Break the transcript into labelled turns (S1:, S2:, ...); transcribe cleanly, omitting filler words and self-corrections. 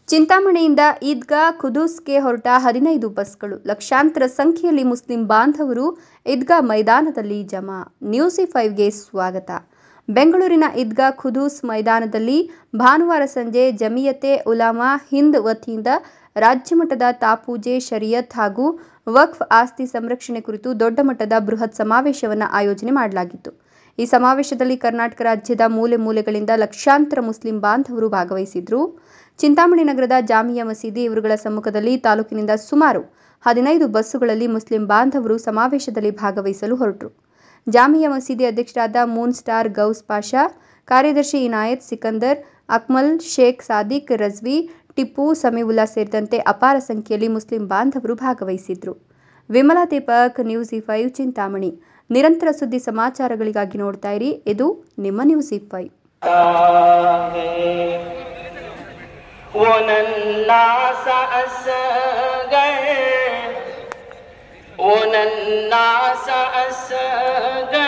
S1: ಚಿಂತಾಮಣಿಯಿಂದ ಈದ್ಗಾ ಖುದೂಸ್ಗೆ ಹೊರಟ 15 ಬಸ್ಗಳು. ಲಕ್ಷಾಂತರ ಸಂಖ್ಯೆಯಲ್ಲಿ ಮುಸ್ಲಿಂ ಬಾಂಧವರು ಈದ್ಗಾ ಮೈದಾನದಲ್ಲಿ ಜಮಾ. ನ್ಯೂಸ್5ಗೆ ಸ್ವಾಗತ. ಬೆಂಗಳೂರಿನ ಈದ್ಗಾ ಖುದೂಸ್ ಮೈದಾನದಲ್ಲಿ ಭಾನುವಾರ ಸಂಜೆ ಜಮಿಯತೆ ಉಲಮಾ ಹಿಂದ್ ವತಿಯಿಂದ ರಾಜ್ಯಮಟ್ಟದ ತಾಪೂಜೆ, ಶರಿಯತ್ ಹಾಗೂ ವಕ್ಫ್ ಆಸ್ತಿ ಸಂರಕ್ಷಣೆ ಕುರಿತು ದೊಡ್ಡ ಮಟ್ಟದ ಬೃಹತ್ ಸಮಾವೇಶವನ್ನು ಆಯೋಜನೆ ಮಾಡಲಾಗಿತ್ತು. ಈ ಸಮಾವೇಶದಲ್ಲಿ ಕರ್ನಾಟಕ ರಾಜ್ಯದ ಮೂಲೆ ಮೂಲೆಗಳಿಂದ ಲಕ್ಷಾಂತರ ಮುಸ್ಲಿಂ ಬಾಂಧವರು ಭಾಗವಹಿಸಿದ್ರು. ಚಿಂತಾಮಣಿ ನಗರದ ಜಾಮಿಯಾ ಮಸೀದಿ ಇವರುಗಳ ಸಮ್ಮುಖದಲ್ಲಿ ತಾಲೂಕಿನಿಂದ ಸುಮಾರು 15 ಬಸ್ಸುಗಳಲ್ಲಿ ಮುಸ್ಲಿಂ ಬಾಂಧವರು ಸಮಾವೇಶದಲ್ಲಿ ಭಾಗವಹಿಸಲು ಹೊರಟರು. ಜಾಮಿಯಾ ಮಸೀದಿ ಅಧ್ಯಕ್ಷರಾದ ಮೂನ್ ಸ್ಟಾರ್ ಗೌಸ್ ಪಾಷಾ, ಕಾರ್ಯದರ್ಶಿ ಇನಾಯತ್ ಸಿಕಂದರ್, ಅಕ್ಮಲ್ ಶೇಖ್, ಸಾದಿಕ್ ರಜ್ವಿ, ಟಿಪ್ಪು, ಸಮೀವುಲ್ಲಾ ಸೇರಿದಂತೆ ಅಪಾರ ಸಂಖ್ಯೆಯಲ್ಲಿ ಮುಸ್ಲಿಂ ಬಾಂಧವರು ಭಾಗವಹಿಸಿದ್ರು. ವಿಮಲಾ ದೀಪಕ್, ನ್ಯೂಸ್5 ಚಿಂತಾಮಣಿ. ನಿರಂತರ ಸುದ್ದಿ ಸಮಾಚಾರಗಳಿಗಾಗಿ ನೋಡ್ತಾ ಇರಿ, ಇದು ನಿಮ್ಮ ನ್ಯೂಸ್5.
S2: वो नन्ना सा असगर